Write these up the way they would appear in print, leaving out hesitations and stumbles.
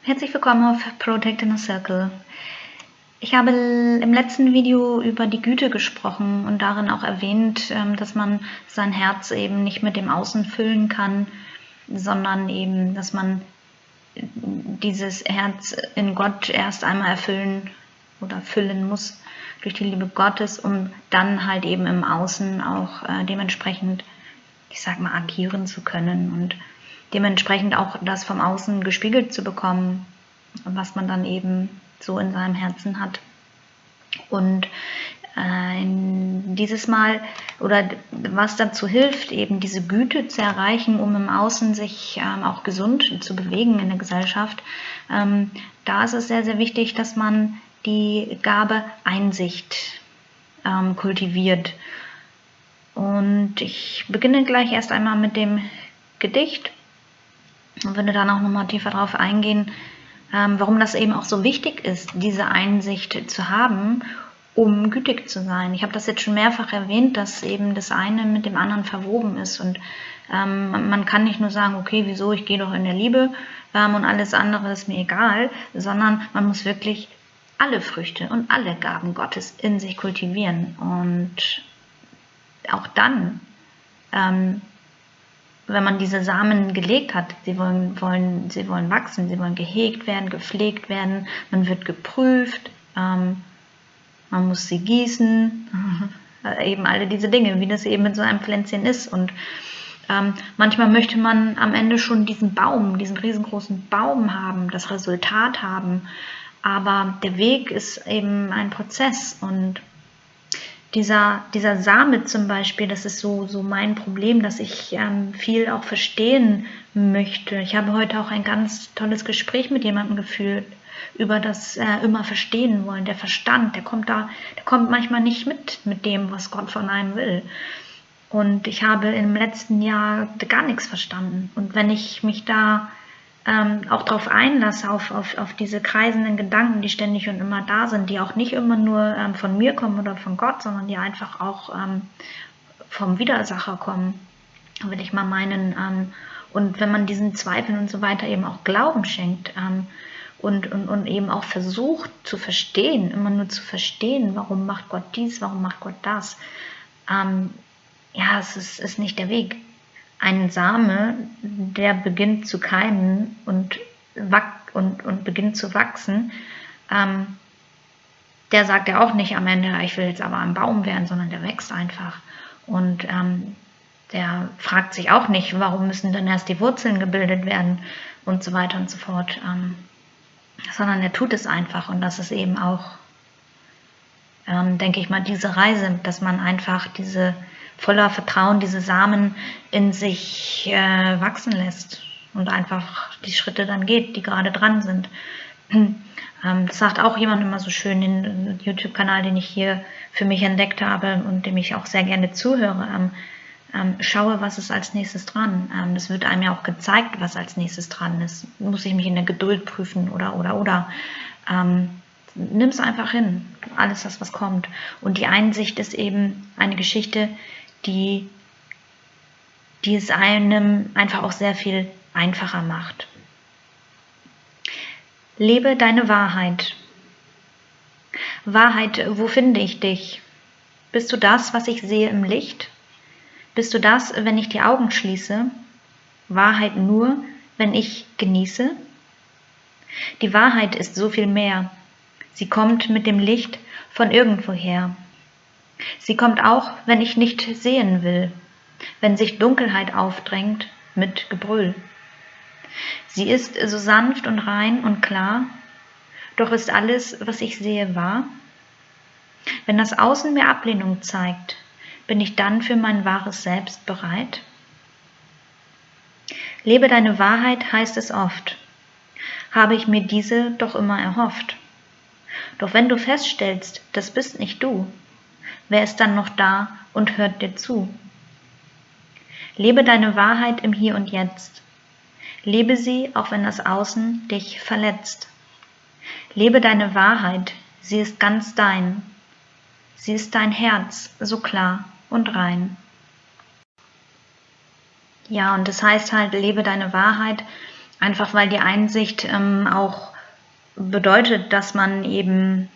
Herzlich willkommen auf Protect Inner Circle. Ich habe im letzten Video über die Güte gesprochen und darin auch erwähnt, dass man sein Herz eben nicht mit dem Außen füllen kann, sondern eben, dass man dieses Herz in Gott erst einmal erfüllen oder füllen muss durch die Liebe Gottes, um dann halt eben im Außen auch dementsprechend, ich sag mal, agieren zu können und dementsprechend auch das vom Außen gespiegelt zu bekommen, was man dann eben so in seinem Herzen hat. Und dieses Mal, oder was dazu hilft, eben diese Güte zu erreichen, um im Außen sich auch gesund zu bewegen in der Gesellschaft, da ist es sehr, sehr wichtig, dass man die Gabe Einsicht kultiviert. Und ich beginne gleich erst einmal mit dem Gedicht und würde dann auch nochmal tiefer darauf eingehen, warum das eben auch so wichtig ist, diese Einsicht zu haben, um gütig zu sein. Ich habe das jetzt schon mehrfach erwähnt, dass eben das eine mit dem anderen verwoben ist und man kann nicht nur sagen, okay, wieso, ich gehe doch in der Liebe und alles andere ist mir egal, sondern man muss wirklich alle Früchte und alle Gaben Gottes in sich kultivieren und auch dann, wenn man diese Samen gelegt hat, sie wollen wachsen, sie wollen gehegt werden, gepflegt werden, man wird geprüft, man muss sie gießen, eben alle diese Dinge, wie das eben mit so einem Pflänzchen ist. Und manchmal möchte man am Ende schon diesen Baum, diesen riesengroßen Baum haben, das Resultat haben, aber der Weg ist eben ein Prozess und dieser Same zum Beispiel, das ist so mein Problem, dass ich viel auch verstehen möchte. Ich habe heute auch ein ganz tolles Gespräch mit jemandem geführt über das immer verstehen wollen. Der Verstand, der kommt manchmal nicht mit dem, was Gott von einem will. Und ich habe im letzten Jahr gar nichts verstanden. Und wenn ich mich da auch darauf einlasse, auf diese kreisenden Gedanken, die ständig und immer da sind, die auch nicht immer nur von mir kommen oder von Gott, sondern die einfach auch vom Widersacher kommen, will ich mal meinen. Und wenn man diesen Zweifeln und so weiter eben auch Glauben schenkt und eben auch versucht zu verstehen, immer nur zu verstehen, warum macht Gott dies, warum macht Gott das, ja, es ist nicht der Weg. Ein Same, der beginnt zu keimen und beginnt zu wachsen, der sagt ja auch nicht am Ende, ich will jetzt aber ein Baum werden, sondern der wächst einfach. Und der fragt sich auch nicht, warum müssen denn erst die Wurzeln gebildet werden und so weiter und so fort, sondern er tut es einfach. Und das ist eben auch, denke ich mal, diese Reise, dass man einfach voller Vertrauen diese Samen in sich wachsen lässt und einfach die Schritte dann geht, die gerade dran sind. Das sagt auch jemand immer so schön, den YouTube-Kanal, den ich hier für mich entdeckt habe und dem ich auch sehr gerne zuhöre. Schaue, was ist als nächstes dran. Das wird einem ja auch gezeigt, was als nächstes dran ist. Muss ich mich in der Geduld prüfen oder. Nimm es einfach hin, alles das, was kommt. Und die Einsicht ist eben eine Geschichte, die es einem einfach auch sehr viel einfacher macht. Lebe deine Wahrheit. Wahrheit, wo finde ich dich? Bist du das, was ich sehe im Licht? Bist du das, wenn ich die Augen schließe? Wahrheit nur, wenn ich genieße? Die Wahrheit ist so viel mehr. Sie kommt mit dem Licht von irgendwoher. Sie kommt auch, wenn ich nicht sehen will, wenn sich Dunkelheit aufdrängt mit Gebrüll. Sie ist so sanft und rein und klar, doch ist alles, was ich sehe, wahr? Wenn das Außen mir Ablehnung zeigt, bin ich dann für mein wahres Selbst bereit? Lebe deine Wahrheit, heißt es oft, habe ich mir diese doch immer erhofft. Doch wenn du feststellst, das bist nicht du, wer ist dann noch da und hört dir zu? Lebe deine Wahrheit im Hier und Jetzt. Lebe sie, auch wenn das Außen dich verletzt. Lebe deine Wahrheit, sie ist ganz dein. Sie ist dein Herz, so klar und rein. Ja, und das heißt halt, lebe deine Wahrheit, Einfach weil die Einsicht auch bedeutet, dass man eben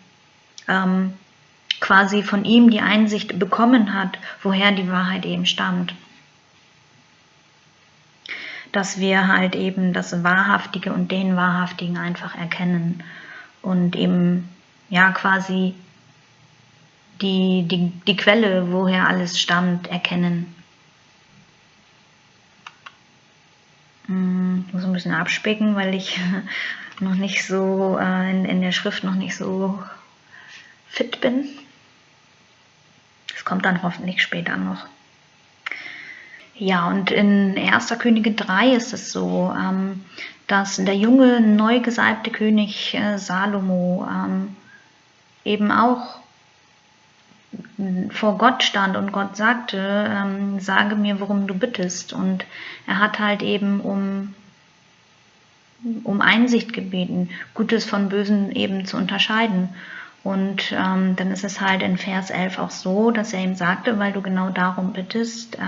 quasi von ihm die Einsicht bekommen hat, woher die Wahrheit eben stammt. Dass wir halt eben das Wahrhaftige und den Wahrhaftigen einfach erkennen und eben ja quasi die Quelle, woher alles stammt, erkennen. Ich muss ein bisschen abspicken, weil ich noch nicht so in der Schrift noch nicht so fit bin. Das kommt dann hoffentlich später noch. Ja, und in 1. Könige 3 ist es so, dass der junge, neu gesalbte König Salomo eben auch vor Gott stand und Gott sagte, sage mir, worum du bittest. Und er hat halt eben um Einsicht gebeten, Gutes von Bösen eben zu unterscheiden. Und dann ist es halt in Vers 11 auch so, dass er ihm sagte, weil du genau darum bittest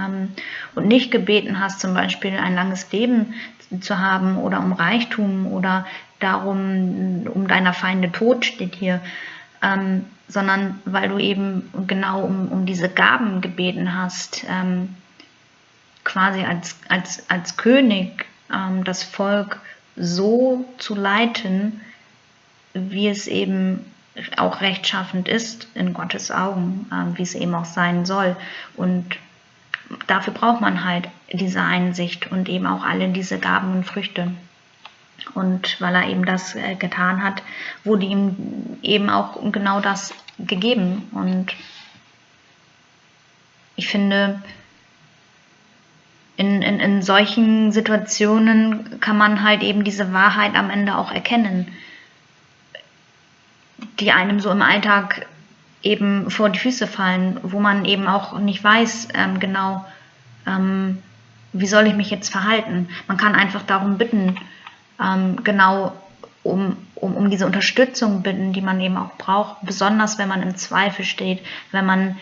und nicht gebeten hast, zum Beispiel ein langes Leben zu haben oder um Reichtum oder darum, um deiner Feinde Tod, steht hier, sondern weil du eben genau um diese Gaben gebeten hast, quasi als König das Volk so zu leiten, wie es eben auch rechtschaffend ist in Gottes Augen, wie es eben auch sein soll. Und dafür braucht man halt diese Einsicht und eben auch alle diese Gaben und Früchte. Und weil er eben das getan hat, wurde ihm eben auch genau das gegeben. Und ich finde, in solchen Situationen kann man halt eben diese Wahrheit am Ende auch erkennen, die einem so im Alltag eben vor die Füße fallen, wo man eben auch nicht weiß genau, wie soll ich mich jetzt verhalten. Man kann einfach darum bitten, genau um diese Unterstützung bitten, die man eben auch braucht, besonders wenn man im Zweifel steht, wenn man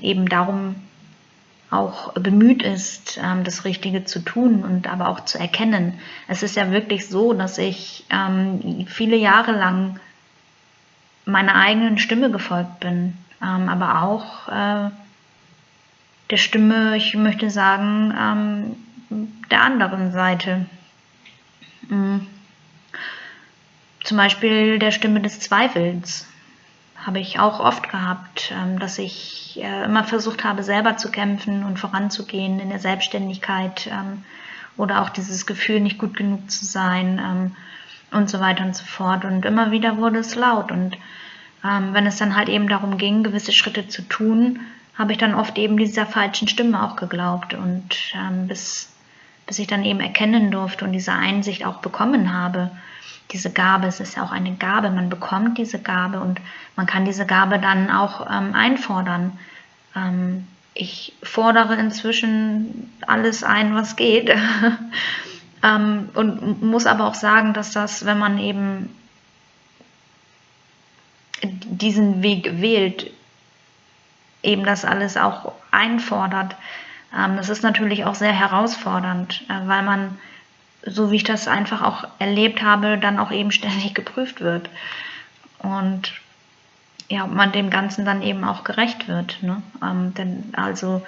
eben darum auch bemüht ist, das Richtige zu tun und aber auch zu erkennen. Es ist ja wirklich so, dass ich viele Jahre lang meiner eigenen Stimme gefolgt bin, aber auch der Stimme, ich möchte sagen, der anderen Seite. Zum Beispiel der Stimme des Zweifels habe ich auch oft gehabt, dass ich immer versucht habe, selber zu kämpfen und voranzugehen in der Selbstständigkeit oder auch dieses Gefühl, nicht gut genug zu sein und so weiter und so fort. Und immer wieder wurde es laut. Und wenn es dann halt eben darum ging, gewisse Schritte zu tun, habe ich dann oft eben dieser falschen Stimme auch geglaubt. Und bis ich dann eben erkennen durfte und diese Einsicht auch bekommen habe, diese Gabe, es ist ja auch eine Gabe, man bekommt diese Gabe und man kann diese Gabe dann auch einfordern. Ich fordere inzwischen alles ein, was geht und muss aber auch sagen, dass das, wenn man eben diesen Weg wählt, eben das alles auch einfordert, das ist natürlich auch sehr herausfordernd, weil man, so wie ich das einfach auch erlebt habe, dann auch eben ständig geprüft wird. Und ja, ob man dem Ganzen dann eben auch gerecht wird. Ne? Denn also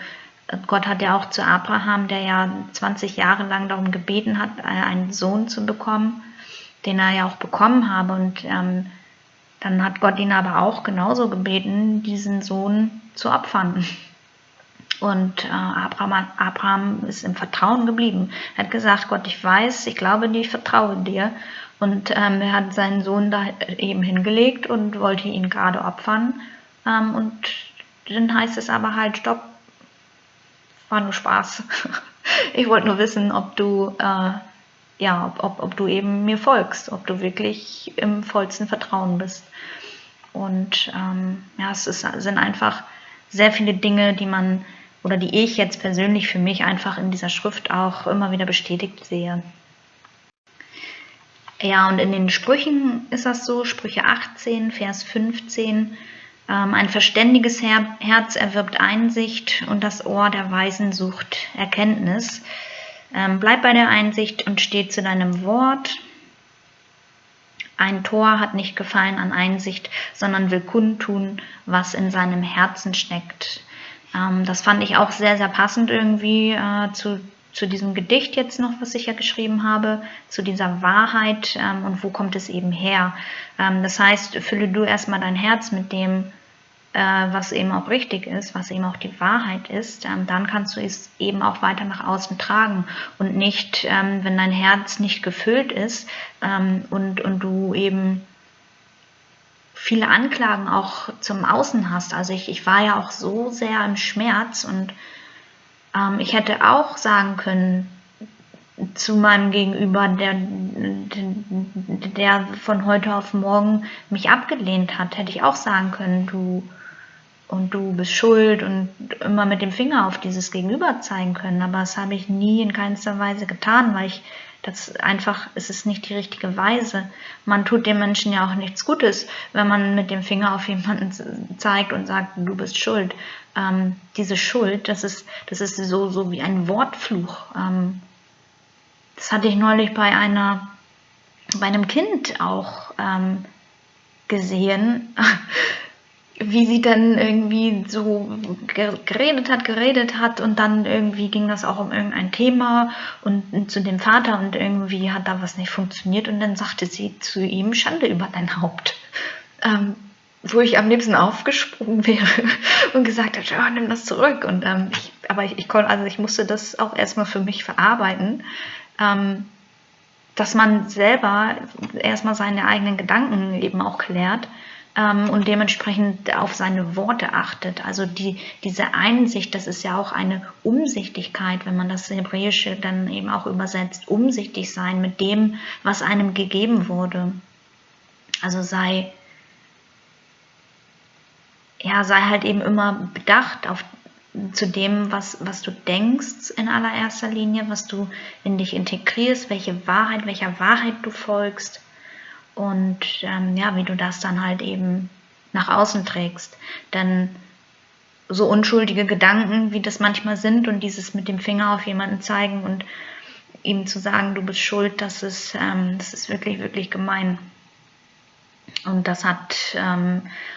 Gott hat ja auch zu Abraham, der ja 20 Jahre lang darum gebeten hat, einen Sohn zu bekommen, den er ja auch bekommen habe. Und dann hat Gott ihn aber auch genauso gebeten, diesen Sohn zu opfern. Und Abraham ist im Vertrauen geblieben. Er hat gesagt, Gott, ich weiß, ich glaube dir, ich vertraue dir. Und er hat seinen Sohn da eben hingelegt und wollte ihn gerade opfern. Und dann heißt es aber halt, stopp, war nur Spaß. Ich wollte nur wissen, ob du, ob du eben mir folgst, ob du wirklich im vollsten Vertrauen bist. Und sind einfach sehr viele Dinge, die ich jetzt persönlich für mich einfach in dieser Schrift auch immer wieder bestätigt sehe. Ja, und in den Sprüchen ist das so, Sprüche 18, Vers 15, ein verständiges Herz erwirbt Einsicht und das Ohr der Weisen sucht Erkenntnis. Bleib bei der Einsicht und steh zu deinem Wort. Ein Tor hat nicht Gefallen an Einsicht, sondern will kundtun, was in seinem Herzen steckt. Das fand ich auch sehr, sehr passend irgendwie zu diesem Gedicht jetzt noch, was ich ja geschrieben habe, zu dieser Wahrheit und wo kommt es eben her. Das heißt, fülle du erstmal dein Herz mit dem, was eben auch richtig ist, was eben auch die Wahrheit ist, dann kannst du es eben auch weiter nach außen tragen und nicht, wenn dein Herz nicht gefüllt ist und du eben viele Anklagen auch zum Außen hast. Also ich war ja auch so sehr im Schmerz und ich hätte auch sagen können zu meinem Gegenüber, der von heute auf morgen mich abgelehnt hat, hätte ich auch sagen können, du bist schuld und immer mit dem Finger auf dieses Gegenüber zeigen können. Aber das habe ich nie in keinster Weise getan, weil es ist nicht die richtige Weise. Man tut dem Menschen ja auch nichts Gutes, wenn man mit dem Finger auf jemanden zeigt und sagt, du bist schuld. Diese Schuld, das ist so wie ein Wortfluch. Das hatte ich neulich bei einem Kind auch gesehen, wie sie dann irgendwie so geredet hat und dann irgendwie ging das auch um irgendein Thema und zu dem Vater und irgendwie hat da was nicht funktioniert und dann sagte sie zu ihm, Schande über dein Haupt. Wo ich am liebsten aufgesprungen wäre und gesagt hätte, oh, nimm das zurück. Und ich musste das auch erstmal für mich verarbeiten, dass man selber erstmal seine eigenen Gedanken eben auch klärt und dementsprechend auf seine Worte achtet. Also diese Einsicht, das ist ja auch eine Umsichtigkeit, wenn man das Hebräische dann eben auch übersetzt, umsichtig sein mit dem, was einem gegeben wurde. Also sei halt eben immer bedacht zu dem, was du denkst in allererster Linie, was du in dich integrierst, welcher Wahrheit du folgst und wie du das dann halt eben nach außen trägst. Denn so unschuldige Gedanken, wie das manchmal sind und dieses mit dem Finger auf jemanden zeigen und ihm zu sagen, du bist schuld, das ist wirklich, wirklich gemein. Und das hat,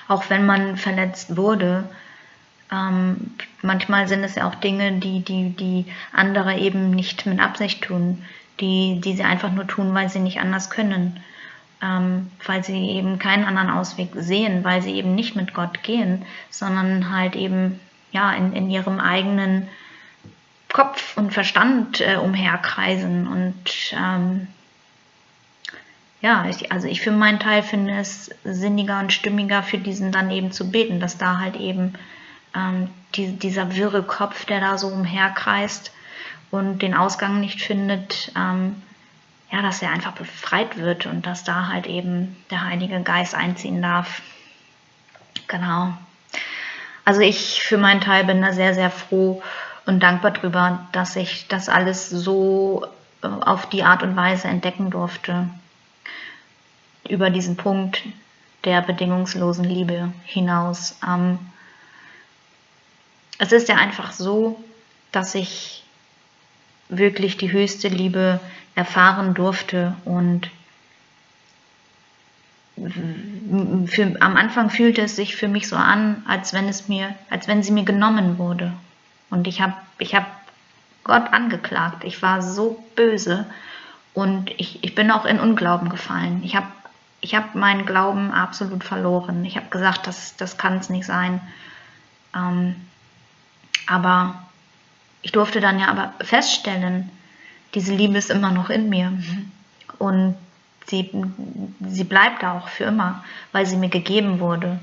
auch wenn man verletzt wurde, manchmal sind es ja auch Dinge, die andere eben nicht mit Absicht tun, die sie einfach nur tun, weil sie nicht anders können, weil sie eben keinen anderen Ausweg sehen, weil sie eben nicht mit Gott gehen, sondern halt eben in ihrem eigenen Kopf und Verstand umherkreisen und ich für meinen Teil finde es sinniger und stimmiger für diesen dann eben zu beten, dass da halt eben dieser wirre Kopf, der da so umherkreist und den Ausgang nicht findet, dass er einfach befreit wird und dass da halt eben der Heilige Geist einziehen darf. Genau. Also ich für meinen Teil bin da sehr, sehr froh und dankbar drüber, dass ich das alles so auf die Art und Weise entdecken durfte. Über diesen Punkt der bedingungslosen Liebe hinaus. Es ist ja einfach so, dass ich wirklich die höchste Liebe erfahren durfte und am Anfang fühlte es sich für mich so an, als wenn sie mir genommen wurde. Und ich hab Gott angeklagt. Ich war so böse und ich bin auch in Unglauben gefallen. Ich hab meinen Glauben absolut verloren. Ich habe gesagt, das kann es nicht sein. Aber ich durfte dann ja aber feststellen, diese Liebe ist immer noch in mir. Und sie bleibt auch für immer, weil sie mir gegeben wurde.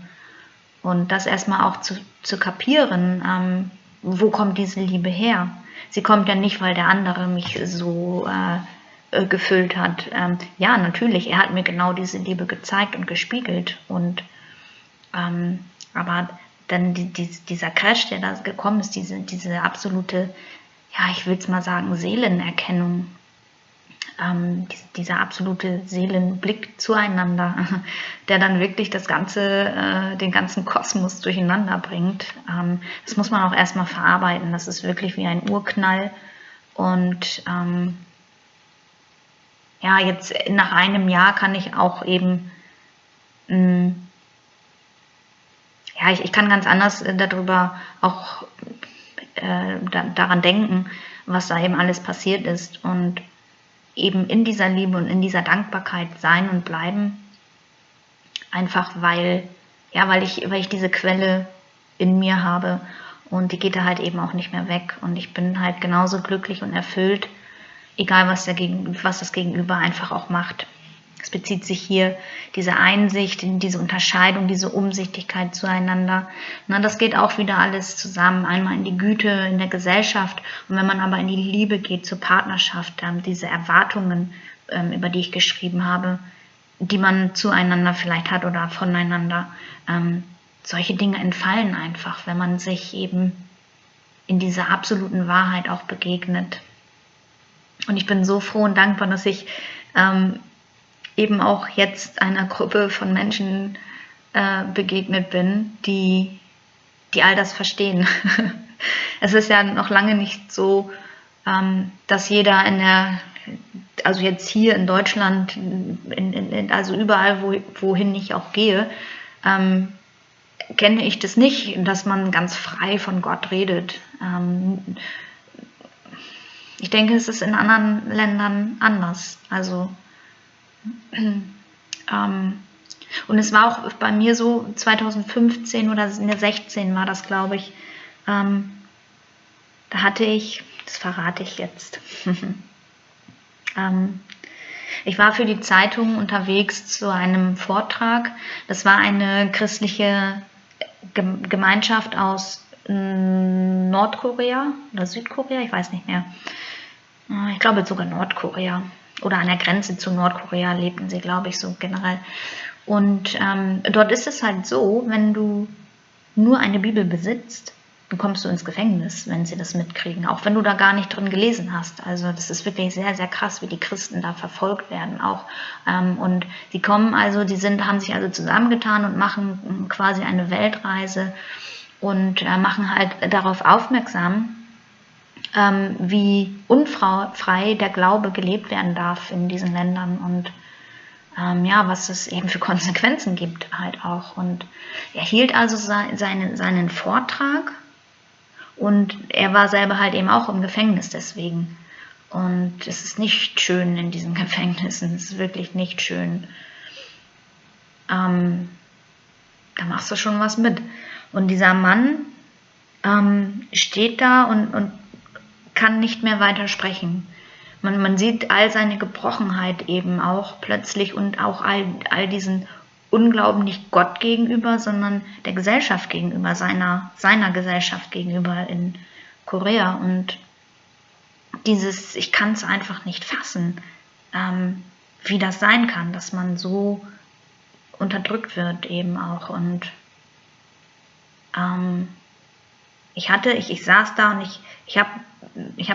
Und das erstmal auch zu kapieren, wo kommt diese Liebe her? Sie kommt ja nicht, weil der andere mich so gefüllt hat. Ja, natürlich, er hat mir genau diese Liebe gezeigt und gespiegelt. Und aber dann dieser Crash, der da gekommen ist, diese absolute, ich will es mal sagen, Seelenerkennung, dieser absolute Seelenblick zueinander, der dann wirklich den ganzen Kosmos durcheinander bringt. Das muss man auch erstmal verarbeiten. Das ist wirklich wie ein Urknall, Und ja, jetzt nach einem Jahr kann ich auch eben, ja, ich kann ganz anders darüber auch daran denken, was da eben alles passiert ist und eben in dieser Liebe und in dieser Dankbarkeit sein und bleiben, einfach weil ich diese Quelle in mir habe und die geht da halt eben auch nicht mehr weg und ich bin halt genauso glücklich und erfüllt, egal was das Gegenüber einfach auch macht. Es bezieht sich hier diese Einsicht, diese Unterscheidung, diese Umsichtigkeit zueinander. Na, das geht auch wieder alles zusammen. Einmal in die Güte in der Gesellschaft und wenn man aber in die Liebe geht, zur Partnerschaft, diese Erwartungen, über die ich geschrieben habe, die man zueinander vielleicht hat oder voneinander, solche Dinge entfallen einfach, wenn man sich eben in dieser absoluten Wahrheit auch begegnet. Und ich bin so froh und dankbar, dass ich eben auch jetzt einer Gruppe von Menschen begegnet bin, die all das verstehen. Es ist ja noch lange nicht so, dass jeder also jetzt hier in Deutschland, also überall, wohin ich auch gehe, kenne ich das nicht, dass man ganz frei von Gott redet. Ich denke, es ist in anderen Ländern anders. Also und es war auch bei mir so, 2015 oder 2016 war das, glaube ich, da hatte ich, das verrate ich jetzt, ich war für die Zeitung unterwegs zu einem Vortrag. Das war eine christliche Gemeinschaft aus Nordkorea oder Südkorea, ich weiß nicht mehr. Ich glaube sogar Nordkorea. Oder an der Grenze zu Nordkorea lebten sie, glaube ich, so generell. Und dort ist es halt so, wenn du nur eine Bibel besitzt, dann kommst du ins Gefängnis, wenn sie das mitkriegen, auch wenn du da gar nicht drin gelesen hast. Also das ist wirklich sehr, sehr krass, wie die Christen da verfolgt werden auch. Und die kommen also, haben sich also zusammengetan und machen quasi eine Weltreise und machen halt darauf aufmerksam, wie unfrei der Glaube gelebt werden darf in diesen Ländern und ja, was es eben für Konsequenzen gibt halt auch. Und er hielt also seinen Vortrag und er war selber halt eben auch im Gefängnis deswegen. Und es ist nicht schön in diesen Gefängnissen, es ist wirklich nicht schön. Da machst du schon was mit. Und dieser Mann steht da und kann nicht mehr weiter sprechen. Man sieht all seine Gebrochenheit eben auch plötzlich und auch all diesen Unglauben nicht Gott gegenüber, sondern der Gesellschaft gegenüber, seiner Gesellschaft gegenüber in Korea. Und ich kann es einfach nicht fassen, wie das sein kann, dass man so unterdrückt wird eben auch. Und ich saß da und ich habe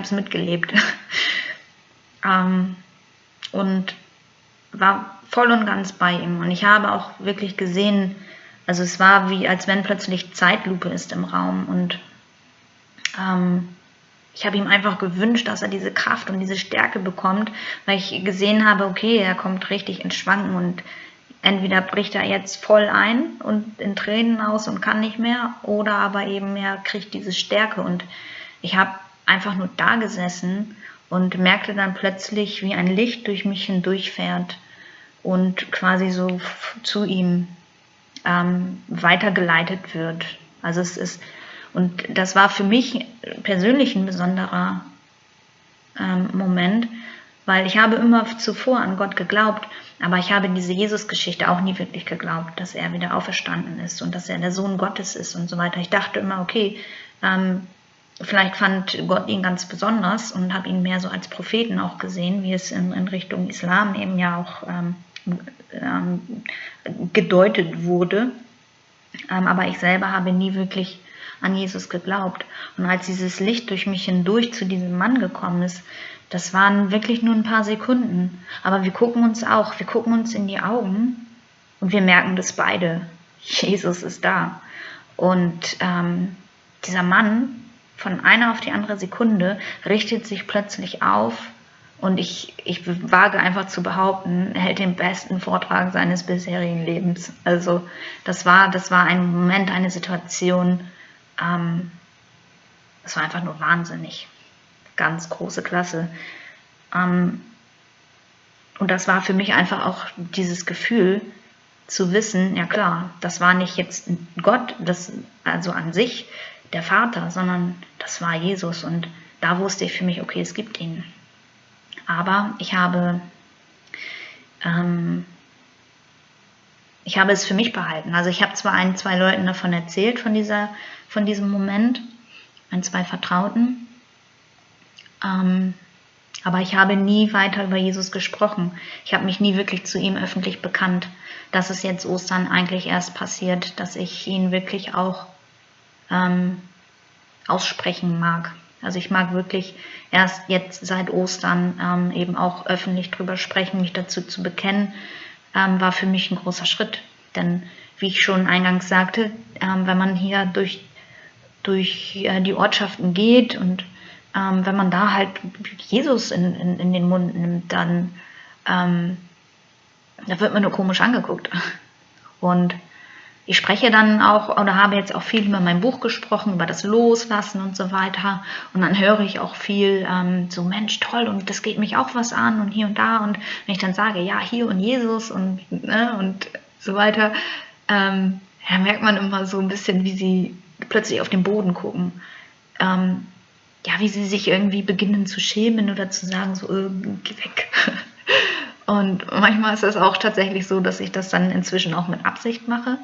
es mitgelebt und war voll und ganz bei ihm. Und ich habe auch wirklich gesehen, also es war wie, als wenn plötzlich Zeitlupe ist im Raum. Und ich habe ihm einfach gewünscht, dass er diese Kraft und diese Stärke bekommt, weil ich gesehen habe, okay, er kommt richtig ins Schwanken und entweder bricht er jetzt voll ein und in Tränen aus und kann nicht mehr, oder aber eben er kriegt diese Stärke. Und ich habe einfach nur da gesessen und merkte dann plötzlich, wie ein Licht durch mich hindurchfährt und quasi so zu ihm weitergeleitet wird. Also und das war für mich persönlich ein besonderer Moment, weil ich habe immer zuvor an Gott geglaubt, aber ich habe diese Jesus-Geschichte auch nie wirklich geglaubt, dass er wieder auferstanden ist und dass er der Sohn Gottes ist und so weiter. Ich dachte immer, okay, vielleicht fand Gott ihn ganz besonders und habe ihn mehr so als Propheten auch gesehen, wie es in Richtung Islam eben ja auch gedeutet wurde. Aber ich selber habe nie wirklich an Jesus geglaubt. Und als dieses Licht durch mich hindurch zu diesem Mann gekommen ist, das waren wirklich nur ein paar Sekunden. Aber wir gucken uns in die Augen und wir merken das beide. Jesus ist da. Und dieser Mann von einer auf die andere Sekunde richtet sich plötzlich auf und ich wage einfach zu behaupten, er hält den besten Vortrag seines bisherigen Lebens. Also das war ein Moment, eine Situation, das war einfach nur wahnsinnig. Ganz große Klasse. Und das war für mich einfach auch dieses Gefühl zu wissen, ja klar, das war nicht jetzt Gott, also an sich der Vater, sondern das war Jesus. Und da wusste ich für mich, okay, es gibt ihn. Aber ich habe es für mich behalten. Also ich habe zwar 2 Leuten davon erzählt, von diesem Moment, 2 Vertrauten, aber ich habe nie weiter über Jesus gesprochen. Ich habe mich nie wirklich zu ihm öffentlich bekannt. Das ist jetzt Ostern eigentlich erst passiert, dass ich ihn wirklich auch aussprechen mag. Also ich mag wirklich erst jetzt seit Ostern eben auch öffentlich drüber sprechen, mich dazu zu bekennen, war für mich ein großer Schritt. Denn wie ich schon eingangs sagte, wenn man hier durch die Ortschaften geht und wenn man da halt Jesus in den Mund nimmt, dann da wird man nur komisch angeguckt. Und ich spreche dann auch oder habe jetzt auch viel über mein Buch gesprochen, über das Loslassen und so weiter. Und dann höre ich auch viel so, Mensch, toll, und das geht mich auch was an und hier und da. Und wenn ich dann sage, ja, hier und Jesus und so weiter, ja, merkt man immer so ein bisschen, wie sie plötzlich auf den Boden gucken. Ja, wie sie sich irgendwie beginnen zu schämen oder zu sagen, so, geh weg. Und manchmal ist es auch tatsächlich so, dass ich das dann inzwischen auch mit Absicht mache.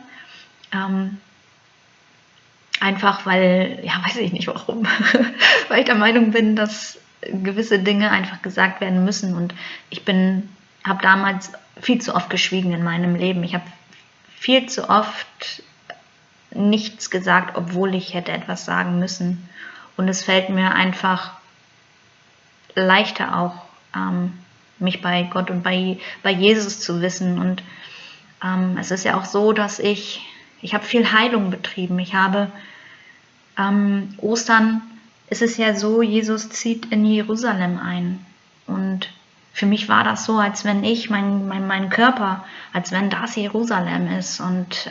Einfach weil, ja, weiß ich nicht warum, weil ich der Meinung bin, dass gewisse Dinge einfach gesagt werden müssen. Und ich habe damals viel zu oft geschwiegen in meinem Leben. Ich habe viel zu oft nichts gesagt, obwohl ich hätte etwas sagen müssen. Und es fällt mir einfach leichter auch, mich bei Gott und bei Jesus zu wissen. Und es ist ja auch so, dass ich habe viel Heilung betrieben. Ich habe Ostern ist es ja so, Jesus zieht in Jerusalem ein. Und für mich war das so, als wenn ich, mein Körper, als wenn das Jerusalem ist. Und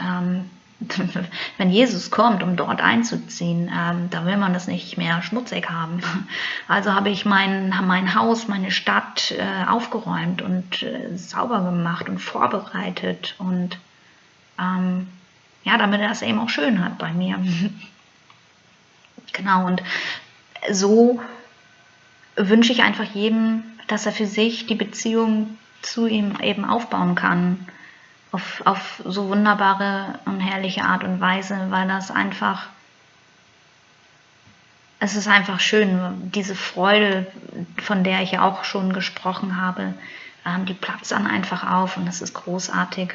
wenn Jesus kommt, um dort einzuziehen, da will man das nicht mehr schmutzig haben. Also habe ich mein Haus, meine Stadt aufgeräumt und sauber gemacht und vorbereitet und ja, damit er es eben auch schön hat bei mir. Genau, und so wünsche ich einfach jedem, dass er für sich die Beziehung zu ihm eben aufbauen kann. Auf so wunderbare und herrliche Art und Weise, weil es ist einfach schön, diese Freude, von der ich ja auch schon gesprochen habe, die platzt dann einfach auf und es ist großartig.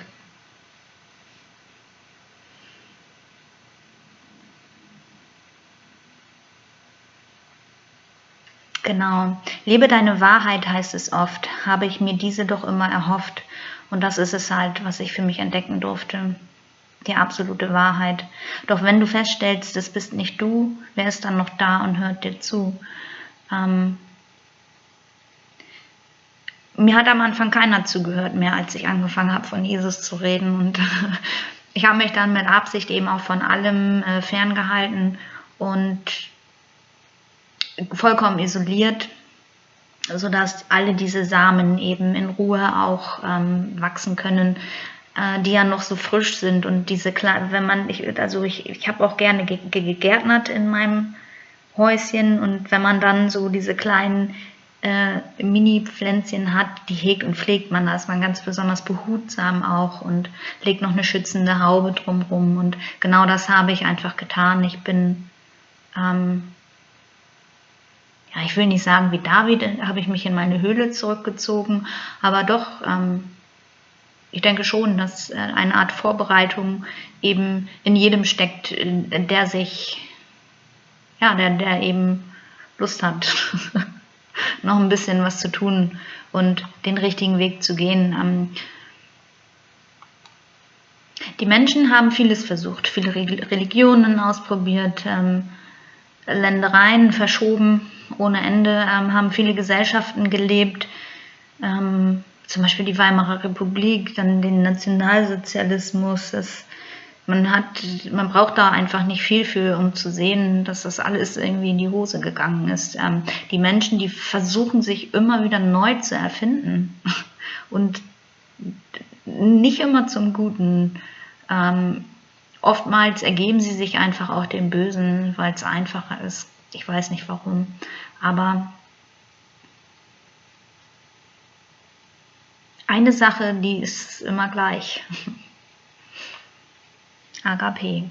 Genau. Lebe deine Wahrheit, heißt es oft. Habe ich mir diese doch immer erhofft. Und das ist es halt, was ich für mich entdecken durfte. Die absolute Wahrheit. Doch wenn du feststellst, das bist nicht du, wer ist dann noch da und hört dir zu? Mir hat am Anfang keiner zugehört mehr, als ich angefangen habe, von Jesus zu reden. Und ich habe mich dann mit Absicht eben auch von allem ferngehalten und vollkommen isoliert, sodass alle diese Samen eben in Ruhe auch wachsen können, die ja noch so frisch sind. Und diese kleinen, ich habe auch gerne gegärtnert in meinem Häuschen, und wenn man dann so diese kleinen Mini-Pflänzchen hat, die hegt und pflegt man, da ist man ganz besonders behutsam auch und legt noch eine schützende Haube drumherum, und genau das habe ich einfach getan. Ich bin ja, ich will nicht sagen, wie David habe ich mich in meine Höhle zurückgezogen, aber doch, ich denke schon, dass eine Art Vorbereitung eben in jedem steckt, der eben Lust hat, noch ein bisschen was zu tun und den richtigen Weg zu gehen. Die Menschen haben vieles versucht, viele Religionen ausprobiert, Ländereien verschoben ohne Ende, haben viele Gesellschaften gelebt, zum Beispiel die Weimarer Republik, dann den Nationalsozialismus. Man braucht da einfach nicht viel für, um zu sehen, dass das alles irgendwie in die Hose gegangen ist. Die Menschen, die versuchen sich immer wieder neu zu erfinden und nicht immer zum Guten. Oftmals ergeben sie sich einfach auch dem Bösen, weil es einfacher ist. Ich weiß nicht warum, aber eine Sache, die ist immer gleich. Agape.